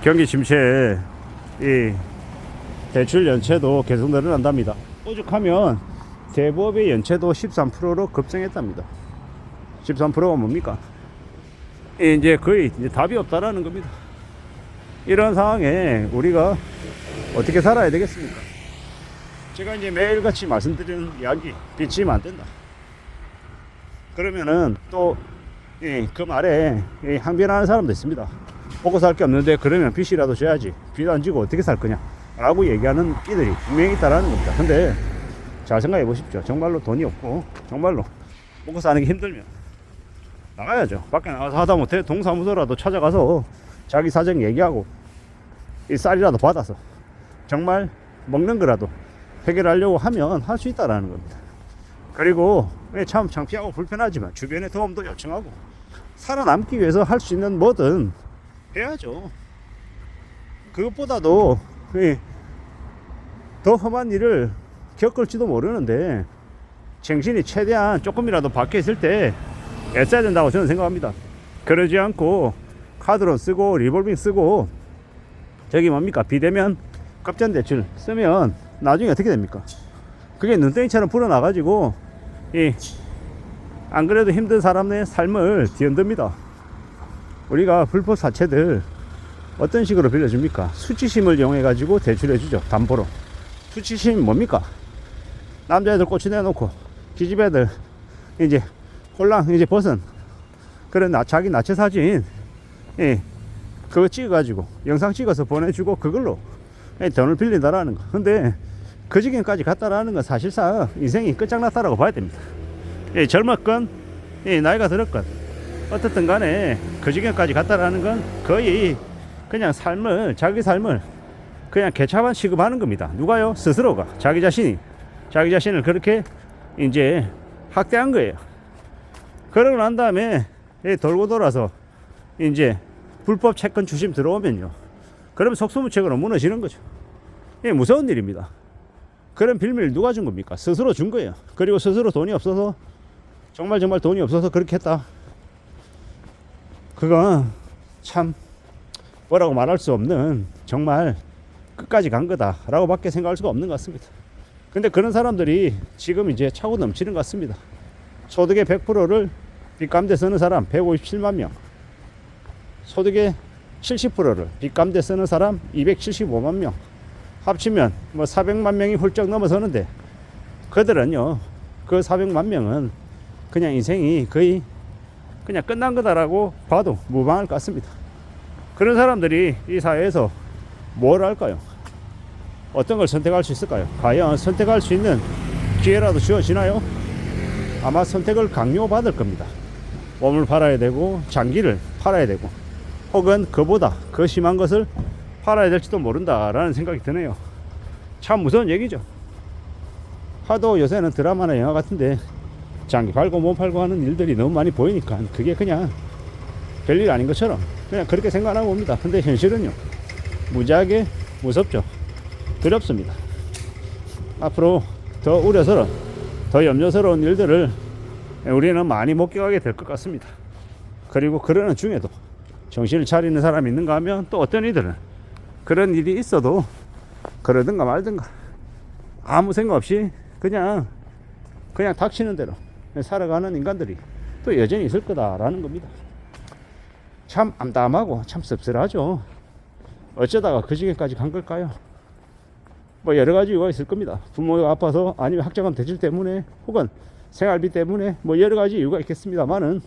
경기 침체에 이 대출 연체도 계속 늘어난답니다. 오죽하면 대부업의 연체도 13%로 급증했답니다. 13%가 뭡니까? 이제 거의 이제 답이 없다라는 겁니다. 이런 상황에 우리가 어떻게 살아야 되겠습니까? 제가 이제 매일같이 말씀드리는 이야기, 빚지면 안 된다. 그러면은 또 그 말에 항변하는 사람도 있습니다. 먹고 살 게 없는데 그러면 빚이라도 져야지. 빚 안 지고 어떻게 살 거냐 라고 얘기하는 이들이 분명히 있다라는 겁니다. 근데 잘 생각해 보십시오. 정말로 돈이 없고 정말로 먹고 사는 게 힘들면 나가야죠. 밖에 나가서 하다 못해 동사무소라도 찾아가서 자기 사정 얘기하고 이 쌀이라도 받아서 정말 먹는 거라도 해결하려고 하면 할 수 있다라는 겁니다. 그리고 참 창피하고 불편하지만 주변에 도움도 요청하고 살아남기 위해서 할 수 있는 뭐든 해야죠. 그것보다도 더 험한 일을 겪을지도 모르는데 정신이 최대한 조금이라도 밖에 있을 때 애써야 된다고 저는 생각합니다. 그러지 않고 카드론 쓰고 리볼빙 쓰고 저기 뭡니까 비대면 급전대출 쓰면 나중에 어떻게 됩니까? 그게 눈덩이처럼 불어나가지고 안 그래도 힘든 사람의 삶을 뒤흔듭니다. 우리가 불법 사채들 어떤 식으로 빌려줍니까? 수치심을 이용해 가지고 대출해주죠. 담보로. 수치심 뭡니까? 남자애들 꼬치 내놓고 기집애들 이제 홀랑 이제 벗은 그런 자기 나체 사진 그거 찍어가지고 영상 찍어서 보내주고 그걸로 돈을 빌린다라는 거. 근데 그 지경까지 갔다라는 건 사실상 인생이 끝장났다라고 봐야 됩니다. 젊었건 나이가 들었건 어떻든 간에 그 지경까지 갔다라는 건 거의 그냥 자기 삶을 그냥 개차반 취급하는 겁니다. 누가요? 스스로가 자기 자신을 그렇게 이제 학대한 거예요. 그러고 난 다음에 돌고 돌아서 이제 불법 채권 주심 들어오면요. 그러면 속수무책으로 무너지는 거죠. 이게 무서운 일입니다. 그런 빌미를 누가 준 겁니까? 스스로 준 거예요. 그리고 스스로 돈이 없어서 정말 돈이 없어서 그렇게 했다. 그건 참 뭐라고 말할 수 없는 정말 끝까지 간 거다라고 밖에 생각할 수가 없는 것 같습니다. 근데 그런 사람들이 지금 이제 차고 넘치는 것 같습니다. 소득의 100%를 빚감대 쓰는 사람 157만 명, 소득의 70%를 빚감대 쓰는 사람 275만 명, 합치면 뭐 400만 명이 훌쩍 넘어서는데 그들은요, 그 400만 명은 그냥 인생이 거의 그냥 끝난 거다라고 봐도 무방할 것 같습니다. 그런 사람들이 이 사회에서 뭘 할까요? 어떤 걸 선택할 수 있을까요? 과연 선택할 수 있는 기회라도 주어지나요? 아마 선택을 강요받을 겁니다. 몸을 팔아야 되고 장기를 팔아야 되고 혹은 그보다 더 심한 것을 팔아야 될지도 모른다라는 생각이 드네요. 참 무서운 얘기죠. 하도 요새는 드라마나 영화 같은데 장기 팔고 몸 팔고 하는 일들이 너무 많이 보이니까 그게 그냥 별일 아닌 것처럼 그냥 그렇게 생각하고 봅니다. 근데 현실은요, 무지하게 무섭죠. 두렵습니다. 앞으로 더 우려스러운, 더 염려스러운 일들을 우리는 많이 목격하게 될 것 같습니다. 그리고 그러는 중에도 정신을 차리는 사람이 있는가 하면 또 어떤 이들은 그런 일이 있어도 그러든가 말든가 아무 생각 없이 그냥 닥치는 대로 살아가는 인간들이 또 여전히 있을 거다라는 겁니다. 참 암담하고 참 씁쓸하죠. 어쩌다가 그 지경까지 간 걸까요? 뭐 여러 가지 이유가 있을 겁니다. 부모가 아파서 아니면 학자금 대출 때문에 혹은 생활비 때문에 뭐 여러 가지 이유가 있겠습니다만은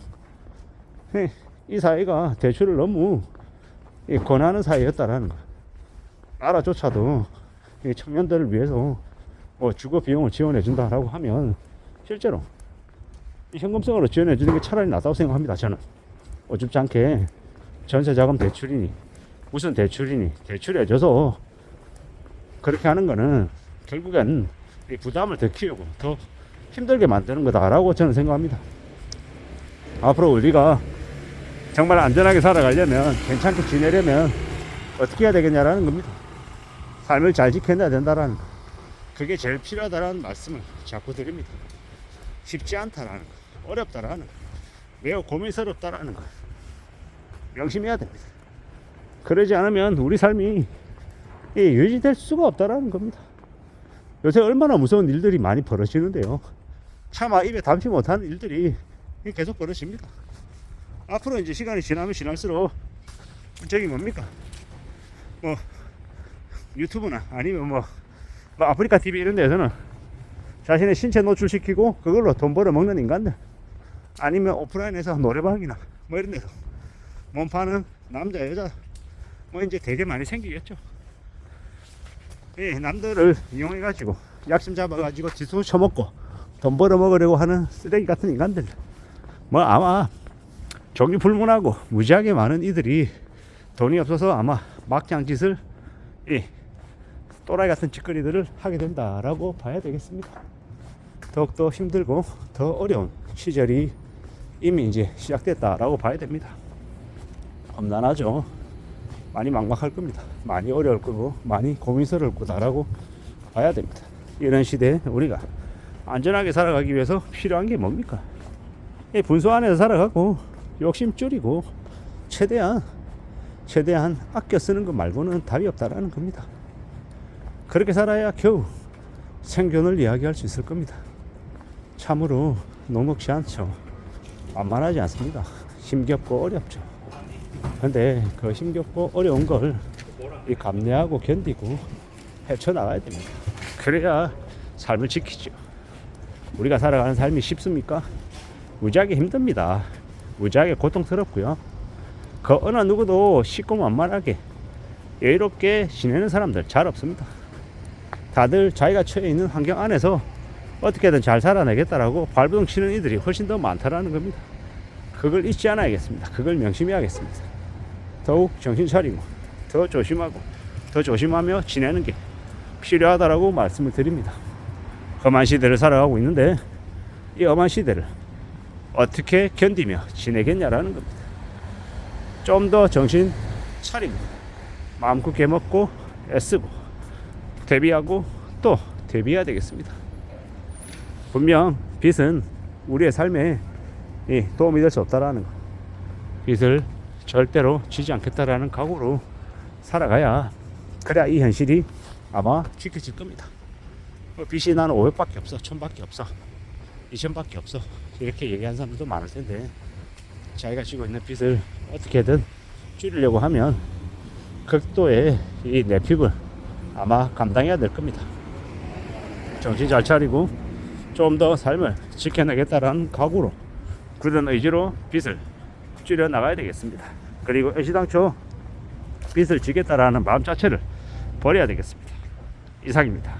이 사회가 대출을 너무 권하는 사회였다라는 거. 나라조차도 청년들을 위해서 주거 비용을 지원해 준다라고 하면 실제로 현금성으로 지원해 주는 게 차라리 낫다고 생각합니다. 저는 어줍지 않게 전세자금 대출이니 무슨 대출이니 대출해 줘서 그렇게 하는 거는 결국엔 이 부담을 더 키우고 더 힘들게 만드는 거다라고 저는 생각합니다. 앞으로 우리가 정말 안전하게 살아가려면, 괜찮게 지내려면 어떻게 해야 되겠냐라는 겁니다. 삶을 잘 지켜내야 된다라는 거. 그게 제일 필요하다라는 말씀을 자꾸 드립니다. 쉽지 않다라는 거, 어렵다라는 거, 매우 고민스럽다라는 거 명심해야 됩니다. 그러지 않으면 우리 삶이 유지될 수가 없다라는 겁니다. 요새 얼마나 무서운 일들이 많이 벌어지는데요. 차마 입에 담지 못하는 일들이 계속 벌어집니다. 앞으로 이제 시간이 지나면 지날수록 저기 뭡니까? 뭐 유튜브나 아니면 뭐 아프리카 TV 이런 데에서는 자신의 신체 노출시키고 그걸로 돈 벌어 먹는 인간들, 아니면 오프라인에서 노래방이나 뭐 이런 데서 몸 파는 남자 여자 뭐 이제 되게 많이 생기겠죠. 남들을 이용해 가지고 약점 잡아 가지고 뒤통수 쳐먹고 돈 벌어 먹으려고 하는 쓰레기 같은 인간들, 뭐 아마 종이 불문하고 무지하게 많은 이들이 돈이 없어서 아마 막장 짓을 또라이 같은 짓거리들을 하게 된다라고 봐야 되겠습니다. 더욱더 힘들고 더 어려운 시절이 이미 이제 시작됐다라고 봐야 됩니다. 험난하죠. 많이 막막할 겁니다. 많이 어려울 거고 많이 고민스러울 거다라고 봐야 됩니다. 이런 시대에 우리가 안전하게 살아가기 위해서 필요한 게 뭡니까? 분수 안에서 살아가고 욕심 줄이고 최대한 아껴 쓰는 것 말고는 답이 없다라는 겁니다. 그렇게 살아야 겨우 생존을 이야기할 수 있을 겁니다. 참으로 녹록지 않죠. 만만하지 않습니다. 힘겹고 어렵죠. 근데 그 힘겹고 어려운 걸 감내하고 견디고 헤쳐나가야 됩니다. 그래야 삶을 지키죠. 우리가 살아가는 삶이 쉽습니까? 무지하게 힘듭니다. 무지하게 고통스럽고요. 그 어느 누구도 쉽고 만만하게 여유롭게 지내는 사람들 잘 없습니다. 다들 자기가 처해 있는 환경 안에서 어떻게든 잘 살아내겠다라고 발버둥 치는 이들이 훨씬 더 많다라는 겁니다. 그걸 잊지 않아야겠습니다. 그걸 명심해야겠습니다. 더욱 정신 차리고 더 조심하고 더 조심하며 지내는 게 필요하다라고 말씀을 드립니다. 험한 시대를 살아가고 있는데 이 험한 시대를 어떻게 견디며 지내겠냐라는 겁니다. 좀 더 정신 차리고 마음 굳게 먹고 애쓰고 대비하고 또 대비해야 되겠습니다. 분명 빚은 우리의 삶에 도움이 될 수 없다라는 거, 빚을 절대로 지지 않겠다라는 각오로 살아가야 그래야 이 현실이 아마 지켜질 겁니다. 빚이 나는 500밖에 없어, 1000밖에 없어, 2000밖에 없어 이렇게 얘기하는 사람들도 많을 텐데 자기가 지고 있는 빚을 어떻게든 줄이려고 하면 극도의 이 내핍을 아마 감당해야 될 겁니다. 정신 잘 차리고 좀 더 삶을 지켜내겠다라는 각오로 굳은 의지로 빚을 줄여 나가야 되겠습니다. 그리고 애시당초 빚을 지겠다라는 마음 자체를 버려야 되겠습니다. 이상입니다.